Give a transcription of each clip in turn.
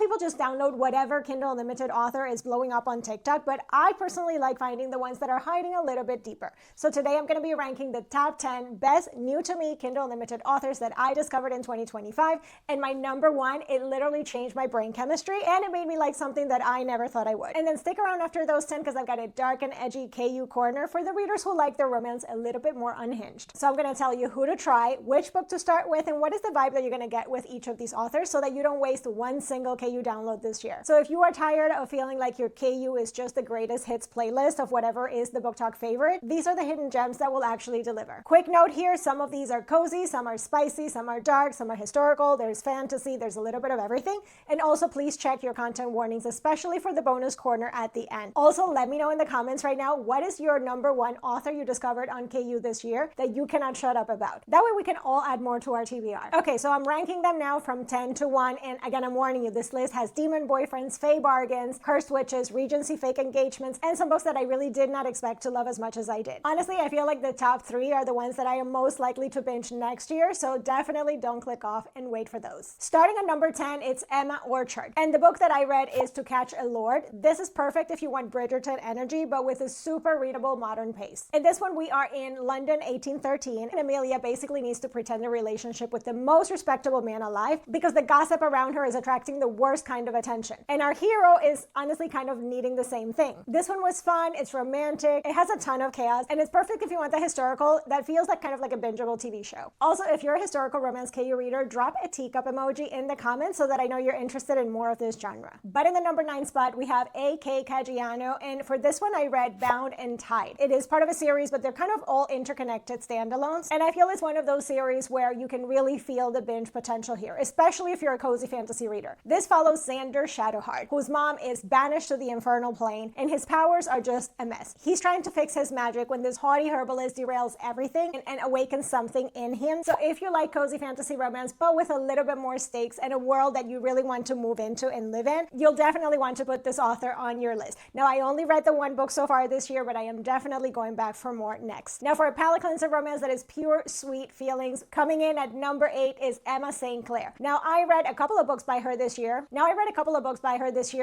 people just download whatever Kindle Unlimited author is blowing up on TikTok, but I personally like finding the ones that are hiding a little bit deeper. So today I'm going to be ranking the top 10 best new to me Kindle Unlimited authors that I discovered in 2025. And my number one, it literally changed my brain chemistry and it made me like something that I never thought I would. And then stick around after those 10 because I've got a dark and edgy KU corner for the readers who like their romance a little bit more unhinged. So I'm going to tell you who to try, which book to start with, and what is the vibe that you're going to get with each of these authors so that you don't waste one single KU download this year. So if you are tired of feeling like your KU is just the greatest hits playlist of whatever is the book talk favorite, these are the hidden gems that will actually deliver. Quick note here, some of these are cozy, some are spicy, some are dark, some are historical, there's fantasy, there's a little bit of everything. And also please check your content warnings, especially for the bonus corner at the end. Also, let me know in the comments right now, what is your number one author you discovered on KU this year that you cannot shut up about? That way we can all add more to our TBR. Okay, so I'm ranking them now from 10 to 1, and again, I'm warning you, this list has demon boyfriends, fae bargains, cursed witches, Regency fake engagements, and some books that I really did not expect to love as much as I did. Honestly, I feel like the top 3 are the ones that I am most likely to binge next year, so definitely don't click off and wait for those. Starting at number 10, it's Emma Orchard, and the book that I read is To Catch a Lord. This is perfect if you want Bridgerton energy, but with a super readable modern pace. In this one, we are in London 1813, and Amelia basically needs to pretend a relationship with the most respectable man alive because the gossip around her is attracting the worst kind of attention. And our hero is honestly kind of needing the same thing. This one was fun, it's romantic, it has a ton of chaos, and it's perfect if you want the historical that feels like kind of like a bingeable TV show. Also, if you're a historical romance KU reader, drop a teacup emoji in the comments so that I know you're interested in more of this genre. But in the number 9 spot, we have A.K. Caggiano, and for this one I read Bound and Tied. It is part of a series, but they're kind of all interconnected standalones, and I feel it's one of those series where you can really feel the binge potential here, especially if you're a cozy fantasy reader. This follows Xander Shadowheart, whose mom is banished to the infernal plane, and his powers are just a mess. He's trying to fix his magic when this haughty herbalist derails everything and awakens something in him. So if you like cozy fantasy romance, but with a little bit more stakes and a world that you really want to move into and live in, you'll definitely want to put this author on your list. Now, I only read the one book so far this year, but I am definitely going back for more next. Now, for a palate cleanser romance that is pure sweet feelings, coming in at number 8 is Emma St. Clair. Now, I read a couple of books by her this year.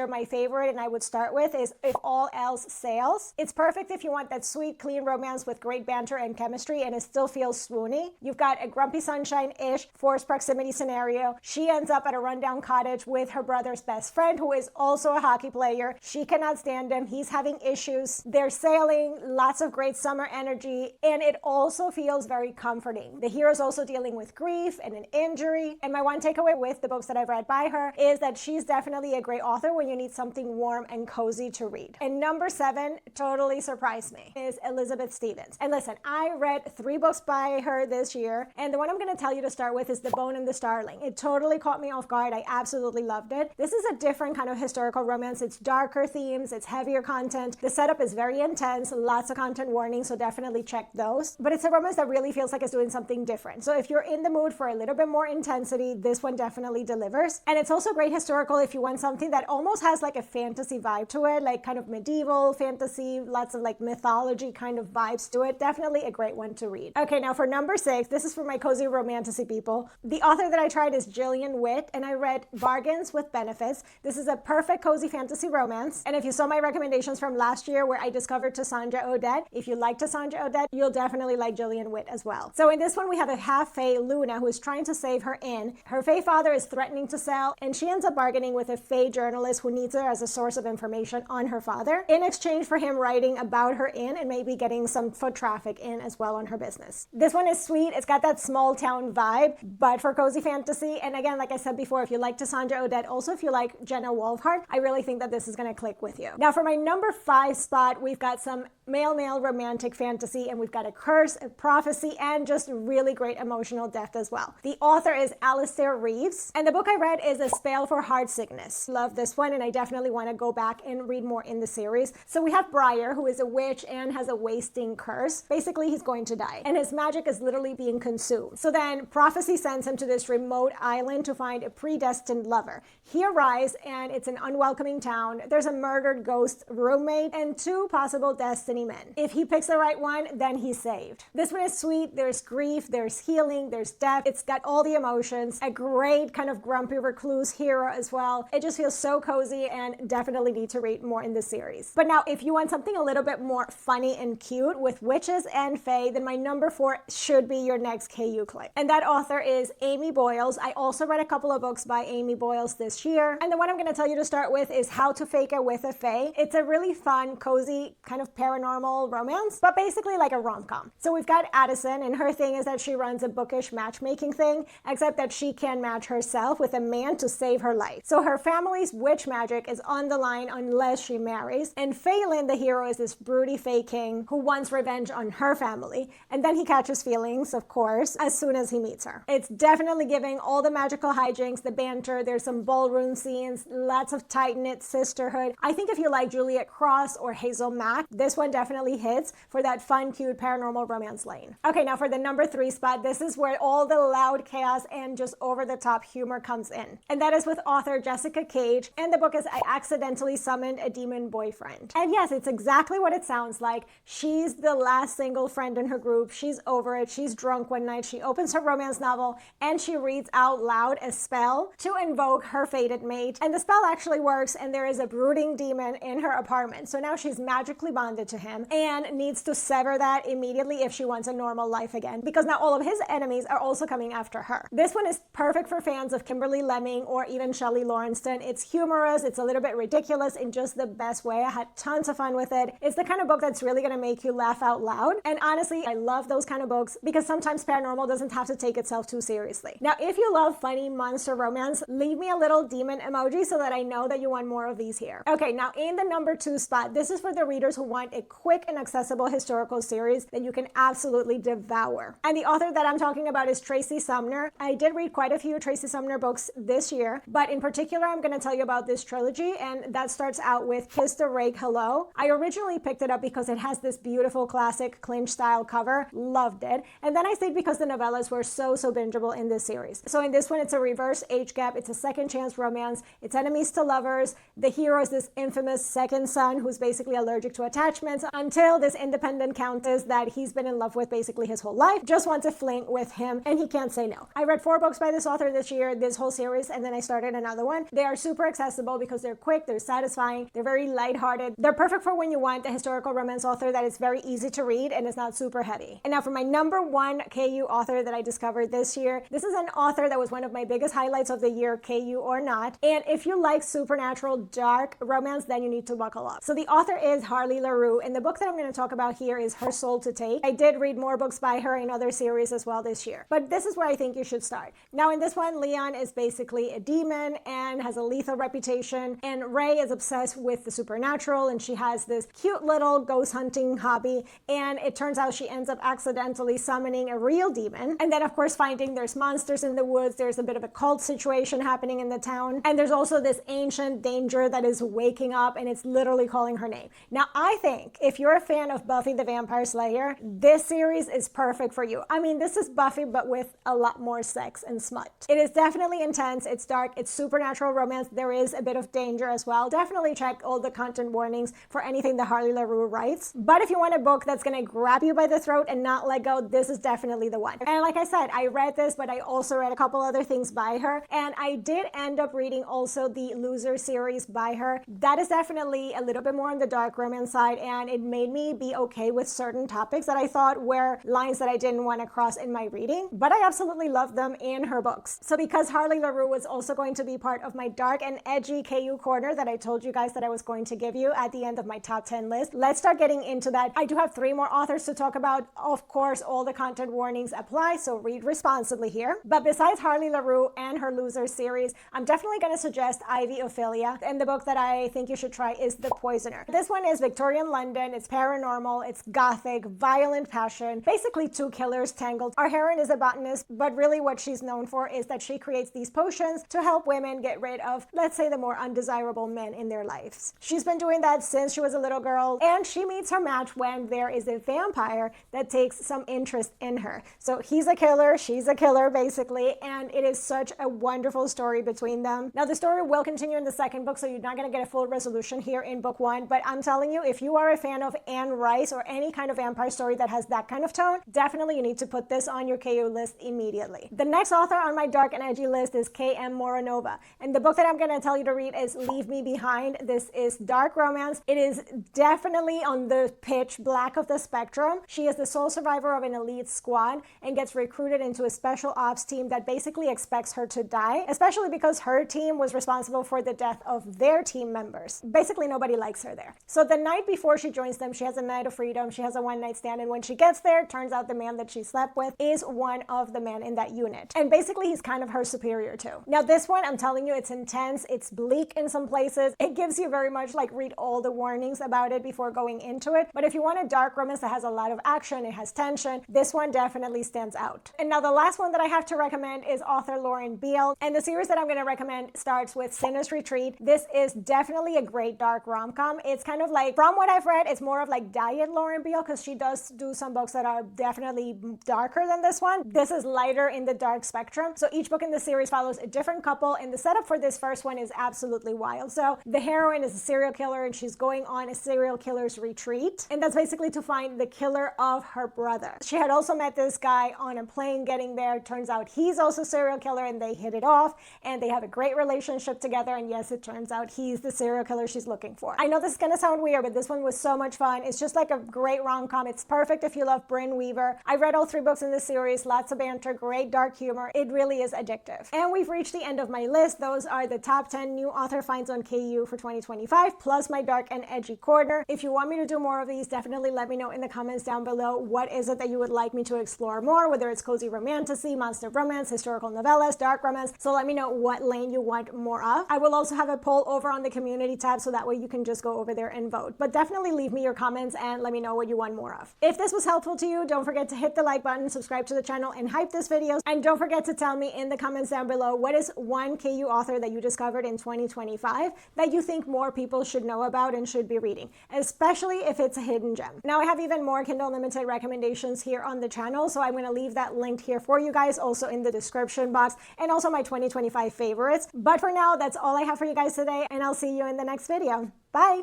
My favorite, and I would start with, is If All Else Sails. It's perfect if you want that sweet, clean romance with great banter and chemistry, and it still feels swoony. You've got a grumpy sunshine-ish forced proximity scenario. She ends up at a rundown cottage with her brother's best friend, who is also a hockey player. She cannot stand him. He's having issues. They're sailing, lots of great summer energy, and it also feels very comforting. The hero's also dealing with grief and an injury, and my one takeaway with the books that I've read by her is that she's definitely a great author when you need something warm and cozy to read. And number 7 totally surprised me is Elizabeth Stevens. And listen, I read 3 books by her this year, and the one I'm going to tell you to start with is The Bone and the Starling. It totally caught me off guard. I absolutely loved it. This is a different kind of historical romance. It's darker themes, it's heavier content. The setup is very intense, lots of content warnings, so definitely check those. But it's a romance that really feels like it's doing something different. So if you're in the mood for a little bit more intensity, this one definitely delivers. And it's also great historical if you want something that almost has like a fantasy vibe to it, like kind of medieval fantasy, lots of like mythology kind of vibes to it. Definitely a great one to read. Okay, now for number 6, this is for my cozy romantasy people. The author that I tried is Gillian Witt, and I read Bargains with Benefits. This is a perfect cozy fantasy romance, and if you saw my recommendations from last year where I discovered Cassandra Odette, if you like Cassandra Odette, you'll definitely like Gillian Witt as well. So in this one, we have a half-fae, Luna, who is trying to save her inn. Her fae father is threatening to sell, and she ends up bargaining with a fae journalist who needs her as a source of information on her father in exchange for him writing about her inn and maybe getting some foot traffic in as well on her business. This one is sweet. It's got that small town vibe, but for cozy fantasy. And again, like I said before, if you like Cassandra Odette, also if you like Jenna Wolfhard, I really think that this is going to click with you. Now for my number 5 spot, we've got some male-male romantic fantasy, and we've got a curse, a prophecy, and just really great emotional depth as well. The author is Alistair Reeves, and the book I read is A Spell for Heart Sickness. Love this one, and I definitely want to go back and read more in the series. So we have Briar, who is a witch and has a wasting curse. Basically, he's going to die, and his magic is literally being consumed. So then prophecy sends him to this remote island to find a predestined lover. He arrives, and it's an unwelcoming town. There's a murdered ghost roommate and 2 possible destiny men. If he picks the right one, then he's saved. This one is sweet. There's grief, there's healing, there's death. It's got all the emotions. A great kind of grumpy recluse hero era as well. It just feels so cozy and definitely need to read more in this series. But now, if you want something a little bit more funny and cute with witches and fae, then my number 4 should be your next KU click. And that author is Amy Boyles. I also read a couple of books by Amy Boyles this year. And the one I'm going to tell you to start with is How to Fake It with a Fae. It's a really fun, cozy, kind of paranormal romance, but basically like a rom-com. So we've got Addison, and her thing is that she runs a bookish matchmaking thing, except that she can match herself with a man to save her life. So her family's witch magic is on the line unless she marries. And Phelan, the hero, is this broody fae king who wants revenge on her family. And then he catches feelings, of course, as soon as he meets her. It's definitely giving all the magical hijinks, the banter. There's some ballroom scenes, lots of tight-knit sisterhood. I think if you like Juliet Cross or Hazel Mack, this one definitely hits for that fun, cute paranormal romance lane. Okay, now for the number 3 spot, this is where all the loud chaos and just over-the-top humor comes in. And that is with author Jessica Cage, and the book is I Accidentally Summoned a Demon Boyfriend. And yes, it's exactly what it sounds like. She's the last single friend in her group. She's over it. She's drunk one night. She opens her romance novel and she reads out loud a spell to invoke her fated mate. And the spell actually works, and there is a brooding demon in her apartment. So now she's magically bonded to him and needs to sever that immediately if she wants a normal life again, because now all of his enemies are also coming after her. This one is perfect for fans of Kimberly Lemming or even Shelley Lawrenston. It's humorous. It's a little bit ridiculous in just the best way. I had tons of fun with it. It's the kind of book that's really going to make you laugh out loud. And honestly, I love those kind of books because sometimes paranormal doesn't have to take itself too seriously. Now, if you love funny monster romance, leave me a little demon emoji so that I know that you want more of these here. Okay, now in the number 2 spot, this is for the readers who want a quick and accessible historical series that you can absolutely devour. And the author that I'm talking about is Tracy Sumner. I did read quite a few Tracy Sumner books this year, but in particular, I'm going to tell you about this trilogy, and that starts out with Kiss the Rake Hello. I originally picked it up because it has this beautiful classic clinch style cover. Loved it. And then I stayed because the novellas were so bingeable in this series. So in this one, it's a reverse age gap. It's a second chance romance. It's enemies to lovers. The hero is this infamous second son who's basically allergic to attachments until this independent countess that he's been in love with basically his whole life just wants a fling with him, and he can't say no. I read 4 books by this author this year, this whole series, and then I started another one. They are super accessible because they're quick, they're satisfying, they're very lighthearted. They're perfect for when you want a historical romance author that is very easy to read and is not super heavy. And now for my number 1 KU author that I discovered this year, this is an author that was one of my biggest highlights of the year, KU or not. And if you like supernatural dark romance, then you need to buckle up. So the author is Harley LaRue, and the book that I'm going to talk about here is Her Soul to Take. I did read more books by her in other series as well this year, but this is where I think you should start. Now in this one, Leon is basically a demon and has a lethal reputation, and Ray is obsessed with the supernatural, and she has this cute little ghost hunting hobby, and it turns out she ends up accidentally summoning a real demon, and then of course finding there's monsters in the woods, there's a bit of a cult situation happening in the town, and there's also this ancient danger that is waking up, and it's literally calling her name. Now I think if you're a fan of Buffy the Vampire Slayer, this series is perfect for you. I mean, this is Buffy but with a lot more sex and smut. It is definitely intense, it's dark, it's supernatural romance, there is a bit of danger as well. Definitely check all the content warnings for anything that Harley LaRue writes. But if you want a book that's gonna grab you by the throat and not let go, this is definitely the one. And like I said, I read this, but I also read a couple other things by her, and I did end up reading also the Loser series by her. That is definitely a little bit more on the dark romance side, and it made me be okay with certain topics that I thought were lines that I didn't want to cross in my reading, but I absolutely loved them in her books. So because Harley LaRue was also going to be part of my dark and edgy KU corner that I told you guys that I was going to give you at the end of my top 10 list, let's start getting into that. I do have 3 more authors to talk about. Of course, all the content warnings apply, so read responsibly here. But besides Harley LaRue and her Loser series, I'm definitely going to suggest Ivy Ophelia, and the book that I think you should try is The Poisoner. This one is Victorian London, it's paranormal, it's gothic, violent passion, basically 2 killers tangled. Our heroine is a botanist, but really what she's known for is that she creates these potions to help women get rid of, let's say, the more undesirable men in their lives. She's been doing that since she was a little girl, and she meets her match when there is a vampire that takes some interest in her. So he's a killer, she's a killer, basically, and it is such a wonderful story between them. Now, the story will continue in the second book, so you're not going to get a full resolution here in book 1, but I'm telling you, if you are a fan of Anne Rice or any kind of vampire story that has that kind of tone, definitely you need to put this on your KU list immediately. The next author on my dark and edgy list is K.M. Morono supernova. And the book that I'm going to tell you to read is Leave Me Behind. This is dark romance. It is definitely on the pitch black of the spectrum. She is the sole survivor of an elite squad and gets recruited into a special ops team that basically expects her to die, especially because her team was responsible for the death of their team members. Basically, nobody likes her there. So the night before she joins them, she has a night of freedom. She has a one-night stand, and when she gets there, turns out the man that she slept with is one of the men in that unit. And basically, he's kind of her superior too. Now, this one, I'm telling you, it's intense. It's bleak in some places. It gives you very much like read all the warnings about it before going into it. But if you want a dark romance that has a lot of action, it has tension, this one definitely stands out. And now the last one that I have to recommend is author Lauren Beale. And the series that I'm going to recommend starts with Sinner's Retreat. This is definitely a great dark rom-com. It's kind of like, from what I've read, it's more of like diet Lauren Beale, because she does do some books that are definitely darker than this one. This is lighter in the dark spectrum. So each book in the series follows a different couple, and the setup for this first one is absolutely wild. So the heroine is a serial killer, and she's going on a serial killer's retreat, and that's basically to find the killer of her brother. She had also met this guy on a plane getting there. Turns out he's also a serial killer, and they hit it off, and they have a great relationship together, and yes, it turns out he's the serial killer she's looking for. I know this is gonna sound weird, but this one was so much fun. It's just like a great rom-com. It's perfect if you love Brynn Weaver. I read all 3 books in this series, lots of banter, great dark humor. It really is addictive. And we've reached the end of my list. Those are the top 10 new author finds on KU for 2025, plus my dark and edgy corner. If you want me to do more of these, definitely let me know in the comments down below. What is it that you would like me to explore more, whether it's cozy romantasy, monster romance, historical novellas, dark romance. So let me know what lane you want more of. I will also have a poll over on the community tab, so that way you can just go over there and vote. But definitely leave me your comments and let me know what you want more of. If this was helpful to you, don't forget to hit the like button, subscribe to the channel, and hype this video. And don't forget to tell me in the comments down below, what is one KU author that you discovered in 2025 that you think more people should know about and should be reading, especially if it's a hidden gem. Now, I have even more Kindle Unlimited recommendations here on the channel, so I'm going to leave that linked here for you guys, also in the description box, and also my 2025 favorites. But for now, that's all I have for you guys today, and I'll see you in the next video. Bye!